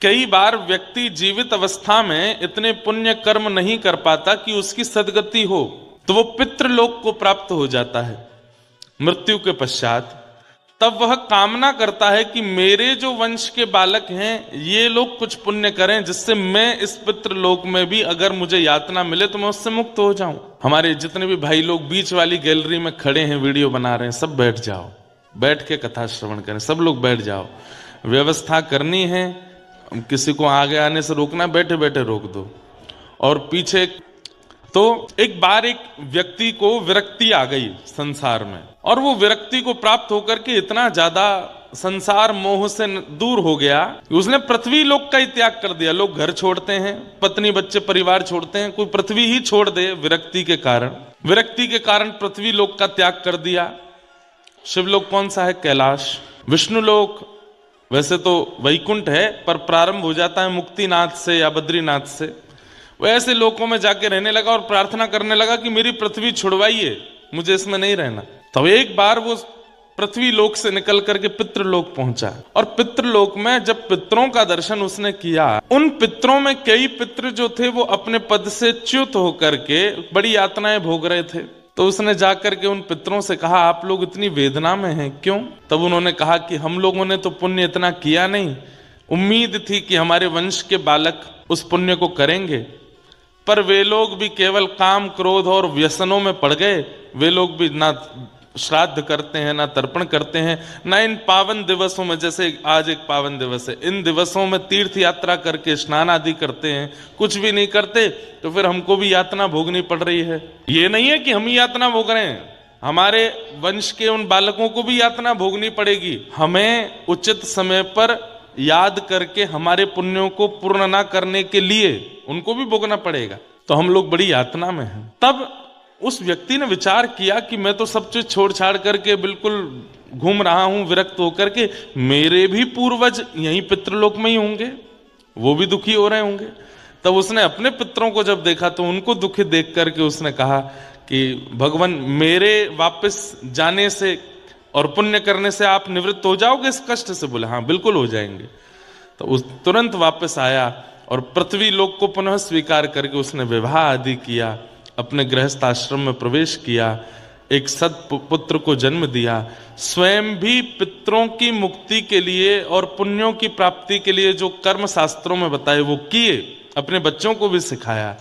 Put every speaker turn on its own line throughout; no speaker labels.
कई बार व्यक्ति जीवित अवस्था में इतने पुण्य कर्म नहीं कर पाता कि उसकी सद्गति हो, तो वो पितृलोक को प्राप्त हो जाता है मृत्यु के पश्चात। तब वह कामना करता है कि मेरे जो वंश के बालक हैं ये लोग कुछ पुण्य करें, जिससे मैं इस पितृलोक में भी अगर मुझे यातना मिले तो मैं उससे मुक्त हो जाऊं। हमारे जितने भी भाई लोग बीच वाली गैलरी में खड़े हैं, वीडियो बना रहे हैं, सब बैठ जाओ, बैठ के कथा श्रवण करें, सब लोग बैठ जाओ। व्यवस्था करनी है, किसी को आगे आने से रोकना, बैठे बैठे रोक दो। और पीछे तो एक बार एक व्यक्ति को विरक्ति आ गई संसार में, और वो विरक्ति को प्राप्त होकर के इतना ज्यादा संसार मोह से दूर हो गया कि उसने पृथ्वी लोक का ही त्याग कर दिया। लोग घर छोड़ते हैं, पत्नी बच्चे परिवार छोड़ते हैं, कोई पृथ्वी ही छोड़ दे विरक्ति के कारण। विरक्ति के कारण पृथ्वी लोक का त्याग कर दिया। शिवलोक कौन सा है? कैलाश। विष्णु लोक वैसे तो वैकुंठ है, पर प्रारंभ हो जाता है मुक्तिनाथ से या बद्रीनाथ से। वो ऐसे लोकों में जाके रहने लगा और प्रार्थना करने लगा कि मेरी पृथ्वी छुड़वाइए, मुझे इसमें नहीं रहना। तो एक बार वो पृथ्वी लोक से निकल करके पितृलोक पहुंचा, और पितृलोक में जब पितरों का दर्शन उसने किया, उन पितरों में कई पितृ जो थे वो अपने पद से च्युत होकर के बड़ी यातनाएं भोग रहे थे। तो उसने जाकर के उन पितरों से कहा, आप लोग इतनी वेदना में हैं क्यों? तब उन्होंने कहा कि हम लोगों ने तो पुण्य इतना किया नहीं, उम्मीद थी कि हमारे वंश के बालक उस पुण्य को करेंगे, पर वे लोग भी केवल काम क्रोध और व्यसनों में पड़ गए। वे लोग भी ना श्राद्ध करते हैं, ना तर्पण करते हैं, ना इन पावन दिवसों में, जैसे आज एक पावन दिवस है, इन दिवसों में तीर्थ यात्रा करके स्नान आदि करते हैं, कुछ भी नहीं करते। तो फिर हमको भी यातना भोगनी पड़ रही है। ये नहीं है कि हम ही यातना भोग रहे हैं, हमारे वंश के उन बालकों को भी यातना भोगनी पड़ेगी। हमें उचित समय पर याद करके हमारे पुण्यों को पूर्ण ना करने के लिए उनको भी भोगना पड़ेगा। तो हम लोग बड़ी यातना में हैं। तब उस व्यक्ति ने विचार किया कि मैं तो सब चीज छोड़ छाड़ करके बिल्कुल घूम रहा हूं विरक्त होकर के, मेरे भी पूर्वज यहीं पितृलोक में ही होंगे, वो भी दुखी हो रहे होंगे। तब उसने अपने पितरों को जब देखा तो उनको दुखी देख करके उसने कहा कि भगवान, मेरे वापस जाने से और पुण्य करने से आप निवृत्त हो जाओगे इस कष्ट से? बोले हाँ बिल्कुल हो जाएंगे। तो उस तुरंत वापस आया और पृथ्वी लोक को पुनः स्वीकार करके उसने विवाह आदि किया, अपने गृहस्थ आश्रम में प्रवेश किया, एक सत्पुत्र को जन्म दिया, स्वयं भी पितरों की मुक्ति के लिए और पुण्यों की प्राप्ति के लिए जो कर्म शास्त्रों में बताए वो किए, अपने बच्चों को भी सिखाया।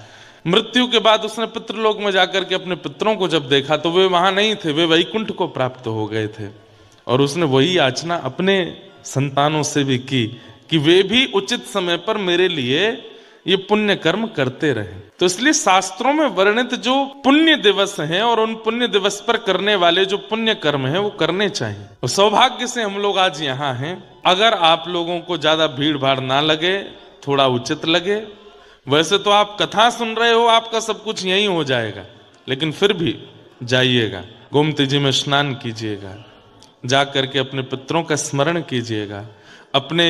मृत्यु के बाद उसने पितृलोक में जाकर के अपने पितरों को जब देखा तो वे वहां नहीं थे, वे वैकुंठ को प्राप्त हो गए थे। और उसने वही याचना अपने संतानों से भी की कि वे भी उचित समय पर मेरे लिए ये पुण्य कर्म करते रहे। तो इसलिए शास्त्रों में वर्णित जो पुण्य दिवस हैं और उन पुण्य दिवस पर करने वाले जो पुण्य कर्म हैं वो करने चाहिए। और सौभाग्य से हम लोग आज यहाँ हैं। अगर आप लोगों को ज्यादा भीड़ भाड़ ना लगे, थोड़ा उचित लगे, वैसे तो आप कथा सुन रहे हो, आपका सब कुछ यही हो जाएगा, लेकिन फिर भी जाइएगा, गोमती जी में स्नान कीजिएगा, जा करके अपने पितरों का स्मरण कीजिएगा, अपने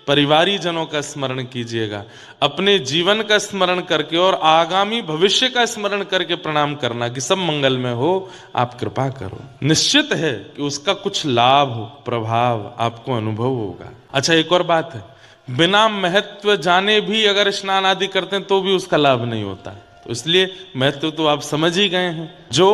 परिवारी जनों का स्मरण कीजिएगा, अपने जीवन का स्मरण करके और आगामी भविष्य का स्मरण करके प्रणाम करना कि सब मंगल में हो, आप कृपा करो। निश्चित है कि उसका कुछ लाभ हो, प्रभाव आपको अनुभव होगा। अच्छा, एक और बात है, बिना महत्व जाने भी अगर स्नान आदि करते हैं तो भी उसका लाभ नहीं होता। तो इसलिए महत्व तो आप समझ ही गए हैं। जो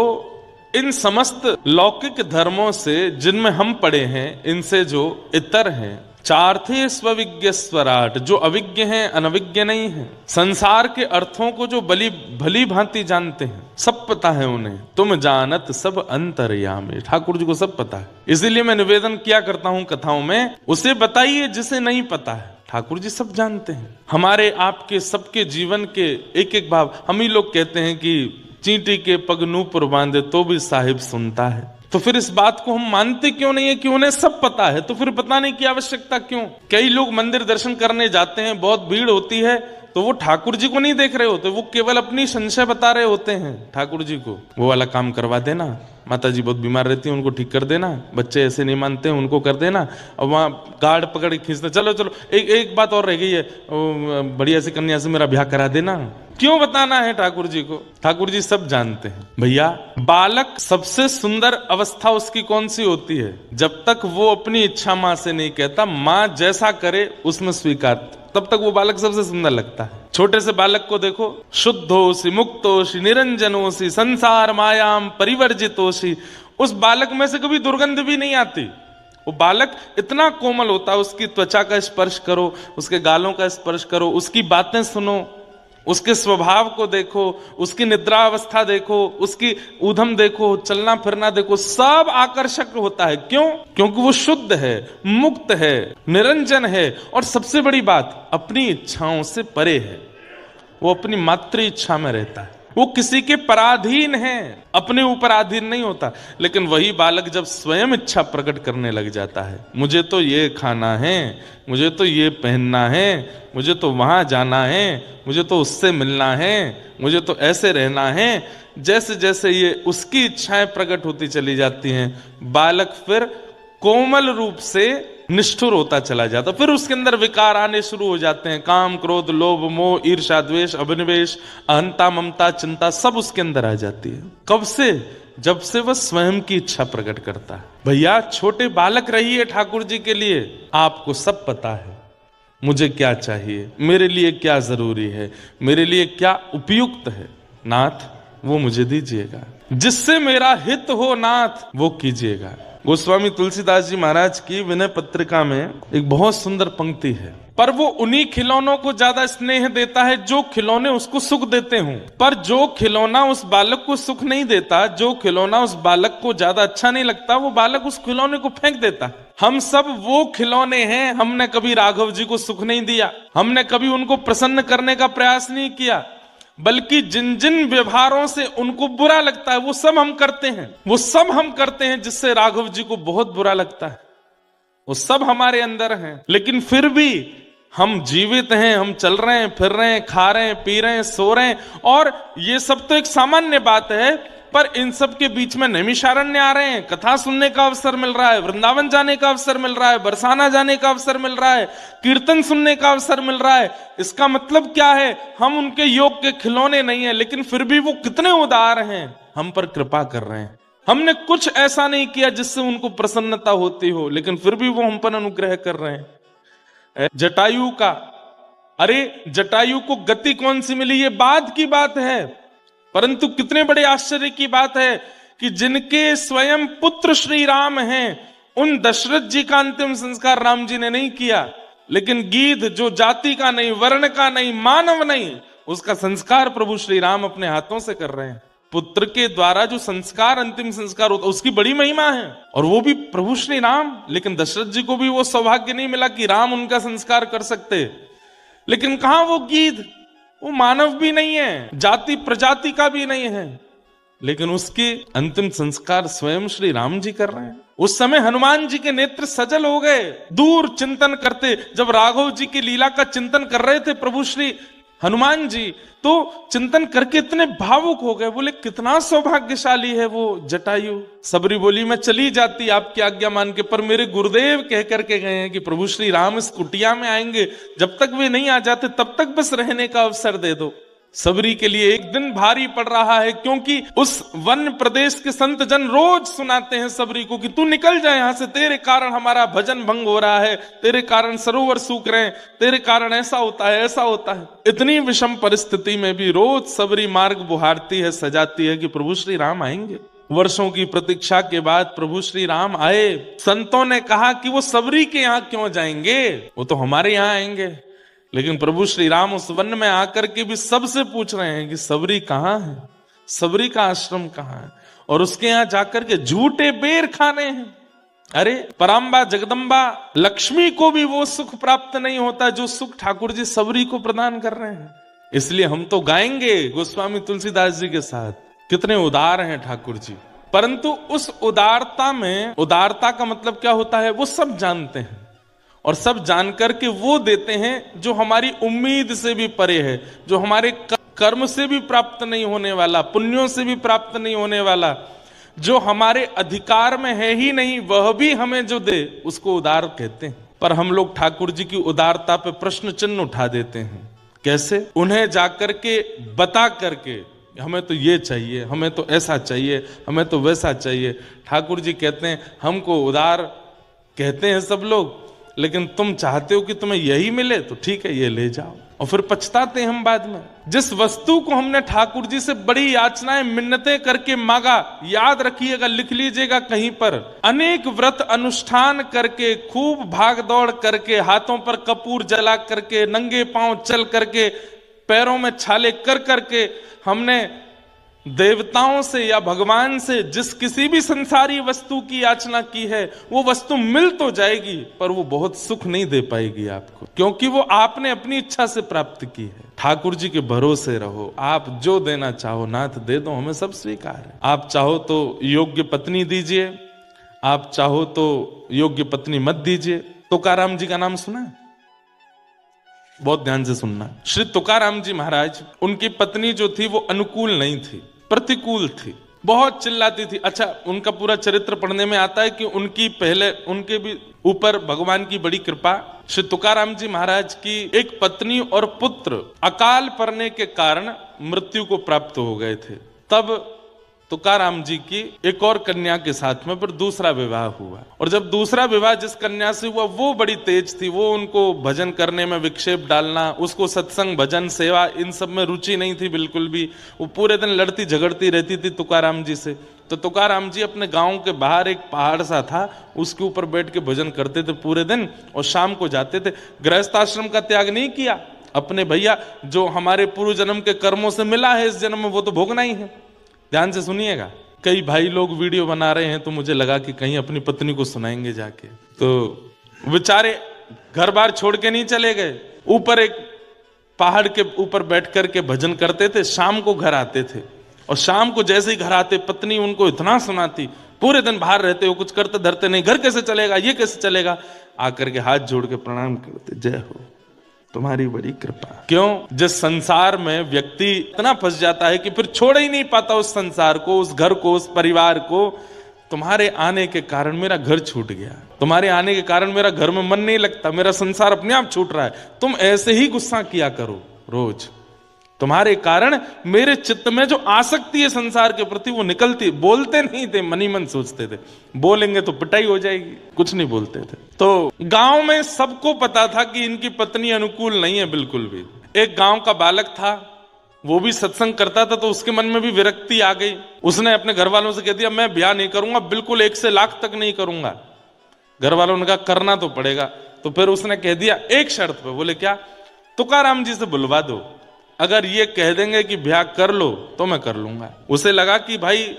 इन समस्त लौकिक धर्मों से जिनमें हम पढ़े हैं, इनसे जो इतर हैं, चार्थे स्वविज्ञ स्वराट, जो अविज्ञ हैं, अनविज्ञ नहीं हैं, संसार के अर्थों को जो भली भांति जानते हैं, सब पता है उन्हें। तुम जानत सब अंतर्यामी, ठाकुर जी को सब पता है। इसीलिए मैं निवेदन किया करता हूं कथाओं में, उसे बताइए जिसे नहीं पता है। ठाकुर जी सब जानते हैं, हमारे आपके सबके जीवन के एक एक भाव। हम ही लोग कहते हैं कि चींटी के पग नूपुर बांधे तो भी साहिब सुनता है। तो फिर इस बात को हम मानते क्यों नहीं है कि उन्हें सब पता है? तो फिर बताने की आवश्यकता क्यों? कई लोग मंदिर दर्शन करने जाते हैं, बहुत भीड़ होती है, तो वो ठाकुर जी को नहीं देख रहे होते, वो केवल अपनी संशय बता रहे होते हैं ठाकुर जी को। वो वाला काम करवा देना, माता जी बहुत बीमार रहती है उनको ठीक कर देना, बच्चे ऐसे नहीं मानते हैं उनको कर देना, और वहाँ गार्ड पकड़ के खींचना, चलो चलो एक बात और रह गई है, बढ़िया सी कन्या से मेरा ब्याह करा देना। क्यों बताना है ठाकुर जी को? ठाकुर जी सब जानते हैं। भैया, बालक सबसे सुंदर अवस्था उसकी कौन सी होती है? जब तक वो अपनी इच्छा माँ से नहीं कहता, माँ जैसा करे उसमें स्वीकार तब तक वो बालक सबसे सुंदर लगता है। छोटे से बालक को देखो, शुद्धोषि मुक्तोषि निरंजनोषि संसार मायाम परिवर्जितोषि, उस बालक में से कभी दुर्गंध भी नहीं आती। वो बालक इतना कोमल होता है, उसकी त्वचा का स्पर्श करो, उसके गालों का स्पर्श करो, उसकी बातें सुनो, उसके स्वभाव को देखो, उसकी निद्रा अवस्था देखो, उसकी ऊधम देखो, चलना फिरना देखो, सब आकर्षक होता है। क्यों? क्योंकि वो शुद्ध है, मुक्त है, निरंजन है, और सबसे बड़ी बात अपनी इच्छाओं से परे है। वो अपनी मातृ इच्छा में रहता है, वो किसी के पराधीन है, अपने ऊपर अधीन नहीं होता। लेकिन वही बालक जब स्वयं इच्छा प्रकट करने लग जाता है, मुझे तो ये खाना है, मुझे तो ये पहनना है, मुझे तो वहां जाना है, मुझे तो उससे मिलना है, मुझे तो ऐसे रहना है, जैसे जैसे ये उसकी इच्छाएं प्रकट होती चली जाती हैं, बालक फिर कोमल रूप से निष्ठुर होता चला जाता। फिर उसके अंदर विकार आने शुरू हो जाते हैं, काम क्रोध लोभ मोह ईर्ष्या द्वेष अभिनिवेश अहंता ममता चिंता, सब उसके अंदर आ जाती है। कब से? जब से वह स्वयं की इच्छा प्रकट करता है। भैया छोटे बालक रहिए ठाकुर जी के लिए, आपको सब पता है मुझे क्या चाहिए, मेरे लिए क्या जरूरी है, मेरे लिए क्या उपयुक्त है, नाथ वो मुझे दीजिएगा, जिससे मेरा हित हो नाथ वो कीजिएगा। गोस्वामी तुलसीदास जी महाराज की विनय पत्रिका में एक बहुत सुंदर पंक्ति है, पर वो उन्हीं खिलौनों को ज्यादा स्नेह देता है जो खिलौने उसको सुख देते हों। पर जो खिलौना उस बालक को सुख नहीं देता, जो खिलौना उस बालक को ज्यादा अच्छा नहीं लगता, वो बालक उस खिलौने को फेंक देता है। हम सब वो खिलौने हैं, हमने कभी राघव जी को सुख नहीं दिया, हमने कभी उनको प्रसन्न करने का प्रयास नहीं किया, बल्कि जिन जिन व्यवहारों से उनको बुरा लगता है वो सब हम करते हैं, वो सब हम करते हैं जिससे राघव जी को बहुत बुरा लगता है, वो सब हमारे अंदर हैं। लेकिन फिर भी हम जीवित हैं, हम चल रहे हैं, फिर रहे हैं, खा रहे हैं, पी रहे हैं, सो रहे हैं, और ये सब तो एक सामान्य बात है। पर इन सब के बीच में नैमिषारण्य आ रहे हैं, कथा सुनने का अवसर मिल रहा है, वृंदावन जाने का अवसर मिल रहा है, बरसाना जाने का अवसर मिल रहा है, कीर्तन सुनने का अवसर मिल रहा है। इसका मतलब क्या है? हम उनके योग के खिलौने नहीं है, लेकिन फिर भी वो कितने उदार हैं, हम पर कृपा कर रहे हैं। हमने कुछ ऐसा नहीं किया जिससे उनको प्रसन्नता होती हो, लेकिन फिर भी वो हम पर अनुग्रह कर रहे हैं। जटायु का, अरे जटायु को गति कौन सी मिली ये बाद की बात है, परंतु कितने बड़े आश्चर्य की बात है कि जिनके स्वयं पुत्र श्री राम हैं, उन दशरथ जी का अंतिम संस्कार राम जी ने नहीं किया, लेकिन गीध जो जाति का नहीं, वर्ण का नहीं, मानव नहीं, उसका संस्कार प्रभु श्री राम अपने हाथों से कर रहे हैं। पुत्र के द्वारा जो संस्कार, अंतिम संस्कार होता, उसकी बड़ी महिमा है, और वो भी प्रभु श्री राम। लेकिन दशरथ जी को भी वो सौभाग्य नहीं मिला कि राम उनका संस्कार कर सकते। लेकिन कहां वो गीध, वो मानव भी नहीं है, जाति प्रजाति का भी नहीं है, लेकिन उसके अंतिम संस्कार स्वयं श्री राम जी कर रहे हैं। उस समय हनुमान जी के नेत्र सजल हो गए, दूर चिंतन करते, जब राघव जी की लीला का चिंतन कर रहे थे प्रभु श्री हनुमान जी, तो चिंतन करके इतने भावुक हो गए, बोले कितना सौभाग्यशाली है वो जटायु। सबरी बोली मैं चली जाती आपकी आज्ञा मान के, पर मेरे गुरुदेव कह करके गए हैं कि प्रभु श्री राम इस कुटिया में आएंगे, जब तक वे नहीं आ जाते तब तक बस रहने का अवसर दे दो। सबरी के लिए एक दिन भारी पड़ रहा है, क्योंकि उस वन प्रदेश के संत जन रोज सुनाते हैं सबरी को कि तू निकल जाए यहां से, तेरे कारण हमारा भजन भंग हो रहा है, तेरे कारण सरोवर सूख रहे हैं, तेरे कारण ऐसा होता है, ऐसा होता है। इतनी विषम परिस्थिति में भी रोज सबरी मार्ग बुहारती है, सजाती है कि प्रभु श्री राम आएंगे। वर्षों की प्रतीक्षा के बाद प्रभु श्री राम आए। संतों ने कहा कि वो सबरी के यहाँ क्यों जाएंगे, वो तो हमारे यहाँ आएंगे। लेकिन प्रभु श्री राम उस वन में आकर के भी सबसे पूछ रहे हैं कि सबरी कहाँ है, सबरी का आश्रम कहाँ है, और उसके यहाँ जाकर के झूठे बेर खाने हैं। अरे पराम्बा जगदम्बा लक्ष्मी को भी वो सुख प्राप्त नहीं होता जो सुख ठाकुर जी सबरी को प्रदान कर रहे हैं। इसलिए हम तो गाएंगे गोस्वामी तुलसीदास जी के साथ, कितने उदार हैं ठाकुर जी। परंतु उस उदारता में, उदारता का मतलब क्या होता है, वो सब जानते हैं, और सब जानकर के वो देते हैं जो हमारी उम्मीद से भी परे है, जो हमारे कर्म से भी प्राप्त नहीं होने वाला, पुण्यों से भी प्राप्त नहीं होने वाला, जो हमारे अधिकार में है ही नहीं, वह भी हमें जो दे उसको उदार कहते हैं। पर हम लोग ठाकुर जी की उदारता पे प्रश्न चिन्ह उठा देते हैं। कैसे? उन्हें जाकर के बता करके हमें तो ये चाहिए, हमें तो ऐसा चाहिए, हमें तो वैसा चाहिए। ठाकुर जी कहते हैं हमको उदार कहते हैं सब लोग, लेकिन तुम चाहते हो कि तुम्हें यही मिले तो ठीक है, ये ले जाओ। और फिर पछताते हैं हम बाद में। जिस वस्तु को हमने ठाकुर जी से बड़ी याचनाएं मिन्नतें करके मांगा, याद रखिएगा, लिख लीजिएगा कहीं पर, अनेक व्रत अनुष्ठान करके, खूब भाग दौड़ करके, हाथों पर कपूर जला करके, नंगे पांव चल करके, पैरों में छाले कर करके हमने देवताओं से या भगवान से जिस किसी भी संसारी वस्तु की याचना की है, वो वस्तु मिल तो जाएगी पर वो बहुत सुख नहीं दे पाएगी आपको, क्योंकि वो आपने अपनी इच्छा से प्राप्त की है। ठाकुर जी के भरोसे रहो, आप जो देना चाहो नाथ दे दो, हमें सब स्वीकार है। आप चाहो तो योग्य पत्नी दीजिए, आप चाहो तो योग्य पत्नी मत दीजिए। तुकाराम जी का नाम सुना है? बहुत ध्यान से सुनना। श्री तुकाराम जी महाराज, उनकी पत्नी जो थी वो अनुकूल नहीं थी, प्रतिकूल थी, बहुत चिल्लाती थी। अच्छा, उनका पूरा चरित्र पढ़ने में आता है कि उनकी पहले उनके भी ऊपर भगवान की बड़ी कृपा। श्री तुकाराम जी महाराज की एक पत्नी और पुत्र अकाल पड़ने के कारण मृत्यु को प्राप्त हो गए थे। तब तुकाराम जी की एक और कन्या के साथ में फिर दूसरा विवाह हुआ, और जब दूसरा विवाह जिस कन्या से हुआ वो बड़ी तेज थी, वो उनको भजन करने में विक्षेप डालना, उसको सत्संग भजन सेवा इन सब में रुचि नहीं थी बिल्कुल भी। वो पूरे दिन लड़ती झगड़ती रहती थी तुकाराम जी से। तो तुकाराम जी अपने गांव के बाहर एक पहाड़ सा था, उसके ऊपर बैठ के भजन करते थे पूरे दिन, और शाम को जाते थे। गृहस्थ आश्रम का त्याग नहीं किया, अपने भैया जो हमारे पूर्व जन्म के कर्मों से मिला है इस जन्म में वो तो भोगना ही है। ध्यान से सुनिएगा, कई भाई लोग वीडियो बना रहे हैं तो मुझे लगा कि कहीं अपनी पत्नी को सुनाएंगे जाके, तो बेचारे घर बार छोड़ के नहीं चले गए, ऊपर एक पहाड़ के ऊपर बैठ करके भजन करते थे, शाम को घर आते थे, और शाम को जैसे ही घर आते पत्नी उनको इतना सुनाती, पूरे दिन बाहर रहते हो, कुछ करते धरते नहीं, घर कैसे चलेगा, ये कैसे चलेगा, आकर के हाथ जोड़ के प्रणाम करते, जय हो तुम्हारी बड़ी कृपा। क्यों? जिस संसार में व्यक्ति इतना फंस जाता है कि फिर छोड़ ही नहीं पाता उस संसार को, उस घर को, उस परिवार को। तुम्हारे आने के कारण मेरा घर छूट गया, तुम्हारे आने के कारण मेरा घर में मन नहीं लगता, मेरा संसार अपने आप छूट रहा है। तुम ऐसे ही गुस्सा किया करो रोज, तुम्हारे कारण मेरे चित्त में जो आसक्ति है संसार के प्रति वो निकलती। बोलते नहीं थे, मनी मन सोचते थे बोलेंगे तो पिटाई हो जाएगी, कुछ नहीं बोलते थे। तो गांव में सबको पता था कि इनकी पत्नी अनुकूल नहीं है बिल्कुल भी। एक गांव का बालक था, वो भी सत्संग करता था, तो उसके मन में भी विरक्ति आ गई। उसने अपने घर वालों से कह दिया मैं ब्याह नहीं करूंगा, बिल्कुल 1 से लाख तक नहीं करूंगा। घर वालों ने कहा करना तो पड़ेगा। तो फिर उसने कह दिया एक शर्त पे। बोले क्या? तुकाराम जी से बुलवा दो, अगर ये कह देंगे कि ब्याह कर लो तो मैं कर लूंगा। उसे लगा कि भाई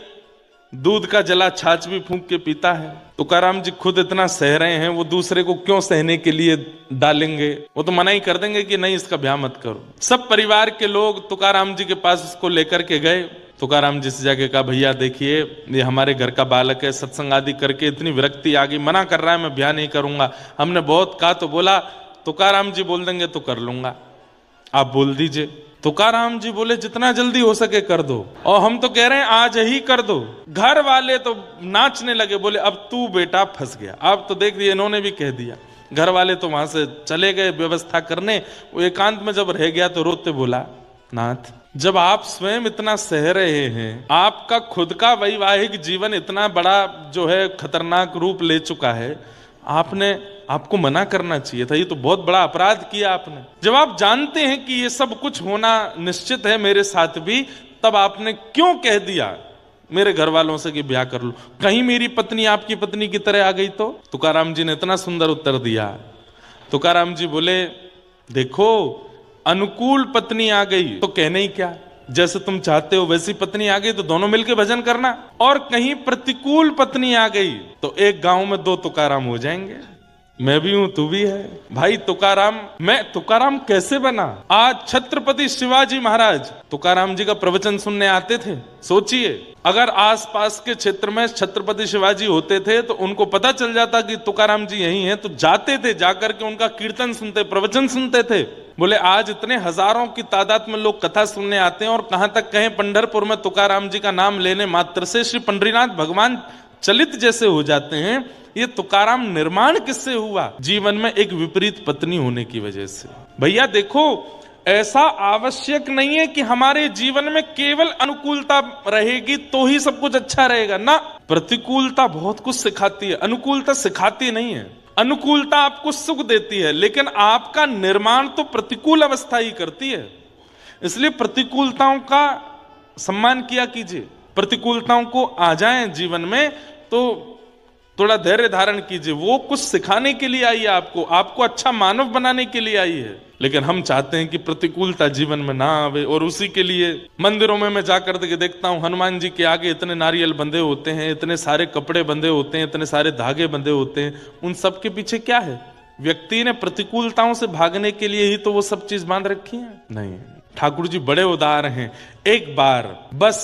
दूध का जला छाछ भी फूंक के पीता है, तुकाराम जी खुद इतना सह रहे हैं, वो दूसरे को क्यों सहने के लिए डालेंगे, वो तो मना ही कर देंगे कि नहीं इसका ब्याह मत करो। सब परिवार के लोग तुकाराम जी के पास उसको लेकर के गए। तुकाराम जी से जाके कहा भैया देखिए ये हमारे घर का बालक है, सत्संग आदि करके इतनी विरक्ति आ गई, मना कर रहा है मैं ब्याह नहीं करूंगा। हमने बहुत कहा तो बोला तुकाराम जी बोल देंगे तो कर लूंगा, आप बोल दीजिए। तुकाराम जी बोले जितना जल्दी हो सके कर दो, और हम तो कह रहे हैं आज ही कर दो। घर वाले तो नाचने लगे, बोले अब तू बेटा फंस गया। अब तो देख दिए, इन्होंने भी कह दिया। घर वाले तो वहां से चले गए व्यवस्था करने। वो एकांत में जब रह गया तो रोते बोला नाथ, जब आप स्वयं इतना सह रहे हैं, आपका खुद का वैवाहिक जीवन इतना बड़ा जो है खतरनाक रूप ले चुका है, आपको मना करना चाहिए था, ये तो बहुत बड़ा अपराध किया आपने। जब आप जानते हैं कि ये सब कुछ होना निश्चित है मेरे साथ भी, तब आपने क्यों कह दिया मेरे घर वालों से कि ब्याह कर लो? कहीं मेरी पत्नी आपकी पत्नी की तरह आ गई तो? तुकाराम जी ने इतना सुंदर उत्तर दिया। तुकाराम जी बोले देखो अनुकूल पत्नी आ गई तो कहने ही क्या, जैसे तुम चाहते हो वैसी पत्नी आ गई तो दोनों मिलके भजन करना, और कहीं प्रतिकूल पत्नी आ गई तो एक गांव में 2 तुकाराम हो जाएंगे, मैं भी हूं तू भी है। भाई तुकाराम, मैं तुकाराम कैसे बना? आज छत्रपति शिवाजी महाराज तुकाराम जी का प्रवचन सुनने आते थे। सोचिए अगर आसपास के क्षेत्र में छत्रपति शिवाजी होते थे तो उनको पता चल जाता कि तुकाराम जी यही हैं, तो जाते थे, जाकर के उनका कीर्तन सुनते, प्रवचन सुनते थे। बोले आज इतने हजारों की तादाद में लोग कथा सुनने आते हैं, और कहां तक कहें पंढरपुर में तुकाराम जी का नाम लेने मात्र से श्री पंडरीनाथ भगवान चलित जैसे हो जाते हैं। ये तुकाराम निर्माण किससे हुआ? जीवन में एक विपरीत पत्नी होने की वजह से। भैया देखो ऐसा आवश्यक नहीं है कि हमारे जीवन में केवल अनुकूलता रहेगी तो ही सब कुछ अच्छा रहेगा ना। प्रतिकूलता बहुत कुछ सिखाती है, अनुकूलता सिखाती नहीं है। अनुकूलता आपको सुख देती है, लेकिन आपका निर्माण तो प्रतिकूल अवस्था ही करती है। इसलिए प्रतिकूलताओं का सम्मान किया कीजिए। प्रतिकूलताओं को आ जाएं जीवन में तो थोड़ा धैर्य धारण कीजिए। वो कुछ सिखाने के लिए आई है, आपको अच्छा मानव बनाने के लिए आई है। लेकिन हम चाहते हैं कि प्रतिकूलता जीवन में ना आवे, और उसी के लिए मंदिरों में मैं जाकर के देखता हूं, हनुमान जी के आगे इतने नारियल बंधे होते हैं, इतने सारे कपड़े बंधे होते हैं, इतने सारे धागे बंधे होते हैं। उन सब के पीछे क्या है? व्यक्ति ने प्रतिकूलताओं से भागने के लिए ही तो वो सब चीज बांध रखी है। नहीं, ठाकुर जी बड़े उदार हैं। एक बार बस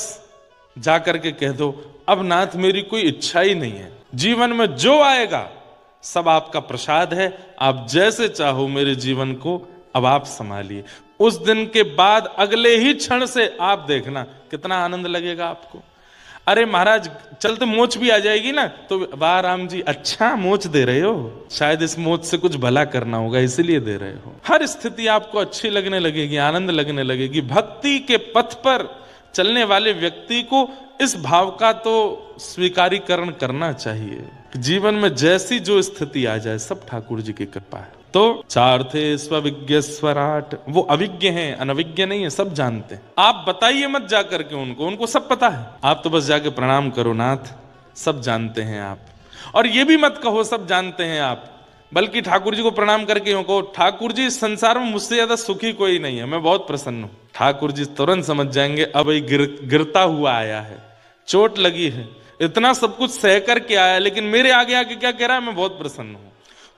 जाकर के कह दो, अब नाथ मेरी कोई इच्छा ही नहीं है, जीवन में जो आएगा सब आपका प्रसाद है, आप जैसे चाहो मेरे जीवन को अब आप संभालिए। उस दिन के बाद अगले ही क्षण से आप देखना कितना आनंद लगेगा आपको। अरे महाराज चलते मोच भी आ जाएगी ना, तो वाह राम जी अच्छा मोच दे रहे हो, शायद इस मोच से कुछ भला करना होगा इसलिए दे रहे हो। हर स्थिति आपको अच्छी लगने लगेगी, आनंद लगने लगेगी। भक्ति के पथ पर चलने वाले व्यक्ति को इस भाव का तो स्वीकारीकरण करना चाहिए। जीवन में जैसी जो स्थिति आ जाए सब ठाकुर जी की कृपा है। तो चार थे स्वविज्ञ स्वराट, वो अविज्ञ हैं, अनविज्ञ नहीं है, सब जानते हैं। आप बताइए मत जाकर के उनको सब पता है। आप तो बस जाके प्रणाम करो, नाथ सब जानते हैं आप। और ये भी मत कहो सब जानते हैं आप, बल्कि ठाकुर जी को प्रणाम करके कहो, ठाकुर जी इस संसार में मुझसे ज्यादा सुखी कोई नहीं है, मैं बहुत प्रसन्न हूं। ठाकुर जी तुरंत समझ जाएंगे अब ये गिरता हुआ आया है, चोट लगी है, इतना सब कुछ सह करके आया, लेकिन मेरे आगे आके क्या कह रहा है, मैं बहुत प्रसन्न हूं।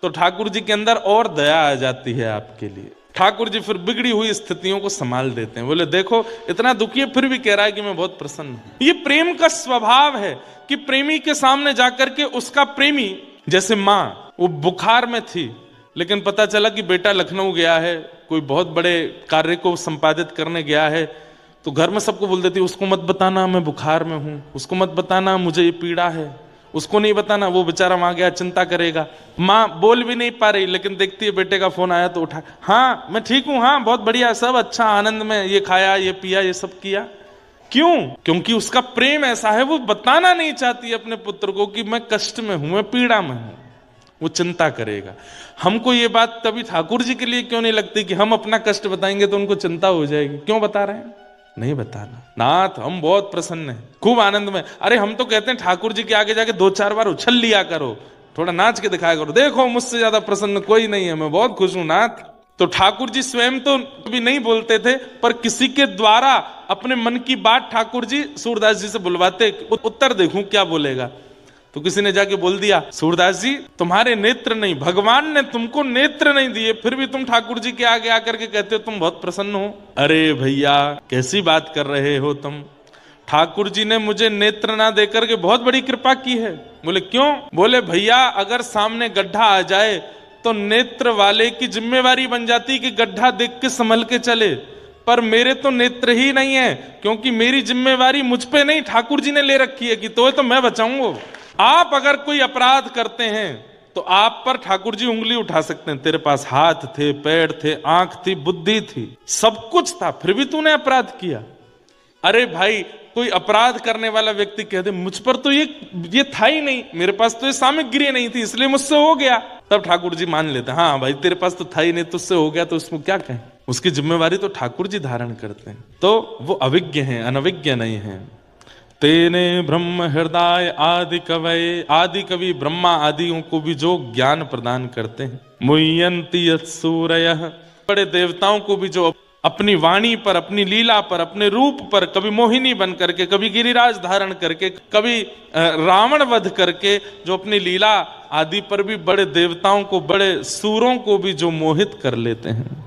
तो ठाकुर जी के अंदर और दया आ जाती है आपके लिए। ठाकुर जी फिर बिगड़ी हुई स्थितियों को संभाल देते हैं। बोले देखो इतना दुखी है फिर भी कह रहा है कि मैं बहुत प्रसन्न हूं। ये प्रेम का स्वभाव है कि प्रेमी के सामने जाकर के उसका प्रेमी, जैसे माँ वो बुखार में थी, लेकिन पता चला कि बेटा लखनऊ गया है, कोई बहुत बड़े कार्य को संपादित करने गया है, तो घर में सबको बोल देती उसको मत बताना मैं बुखार में हूं, उसको मत बताना मुझे ये पीड़ा है, उसको नहीं बताना, वो बेचारा वहां गया चिंता करेगा। माँ बोल भी नहीं पा रही, लेकिन देखती है बेटे का फोन आया तो उठा, हाँ मैं ठीक हूं, हाँ बहुत बढ़िया, सब अच्छा आनंद में, ये खाया ये पिया ये सब किया। क्यों? क्योंकि उसका प्रेम ऐसा है, वो बताना नहीं चाहती अपने पुत्र को कि मैं कष्ट में हूं, मैं पीड़ा में हूं, वो चिंता करेगा। हमको ये बात तभी ठाकुर जी के लिए क्यों नहीं लगती कि हम अपना कष्ट बताएंगे तो उनको चिंता हो जाएगी। क्यों बता रहे हैं? नहीं बताना, नाथ हम बहुत प्रसन्न हैं, खूब आनंद में। अरे हम तो कहते हैं ठाकुर जी के आगे जाके 2-4 बार उछल लिया करो, थोड़ा नाच के दिखाया करो, देखो मुझसे ज्यादा प्रसन्न कोई नहीं है, मैं बहुत खुश हूं नाथ। तो ठाकुर जी स्वयं तो भी नहीं बोलते थे, पर किसी के द्वारा अपने मन की बात ठाकुर जी सूरदास जी से बुलवाते, उत्तर देखूं क्या बोलेगा। तो किसी ने जाके बोल दिया, सूरदास जी तुम्हारे नेत्र नहीं, भगवान ने तुमको नेत्र नहीं दिए, फिर भी तुम ठाकुर जी के आगे आकर के कहते हो तुम बहुत प्रसन्न हो। अरे भैया कैसी बात कर रहे हो तुम, ठाकुर जी ने मुझे नेत्र ना देकर के बहुत बड़ी कृपा की है। बोले क्यों? बोले भैया अगर सामने गड्ढा आ जाए तो नेत्र वाले की जिम्मेवारी बन जाती कि गड्ढा देख के संभल के चले, पर मेरे तो नेत्र ही नहीं है, क्योंकि मेरी जिम्मेवारी मुझ पे नहीं ठाकुर जी ने ले रखी है कि तो मैं बचाऊंगा। आप अगर कोई अपराध करते हैं तो आप पर ठाकुर जी उंगली उठा सकते हैं, तेरे पास हाथ थे, पैर थे, आंख थी, बुद्धि थी, सब कुछ था, फिर भी तूने अपराध किया। अरे भाई कोई अपराध करने वाला व्यक्ति कह दे मुझ पर तो ये था ही नहीं, मेरे पास तो ये सामग्री नहीं थी इसलिए मुझसे हो गया, तब ठाकुर जी मान लेते हैं हाँ भाई तेरे पास तो था ही नहीं, तुझसे हो गया, तो उसमें क्या कहें, उसकी जिम्मेवारी तो ठाकुर जी धारण करते हैं। तो वो अविज्ञ हैं, अनविज्ञ नहीं है। तेने ब्रह्म हृदय आदि कवये, आदि कवि ब्रह्मा आदियों को भी जो ज्ञान प्रदान करते हैं। मुह्यन्ति यत्सूरयः, बड़े देवताओं को भी जो अपनी वाणी पर, अपनी लीला पर, अपने रूप पर, कभी मोहिनी बन करके, कभी गिरिराज धारण करके, कभी रावण वध करके, जो अपनी लीला आदि पर भी बड़े देवताओं को, बड़े सूरों को भी जो मोहित कर लेते हैं।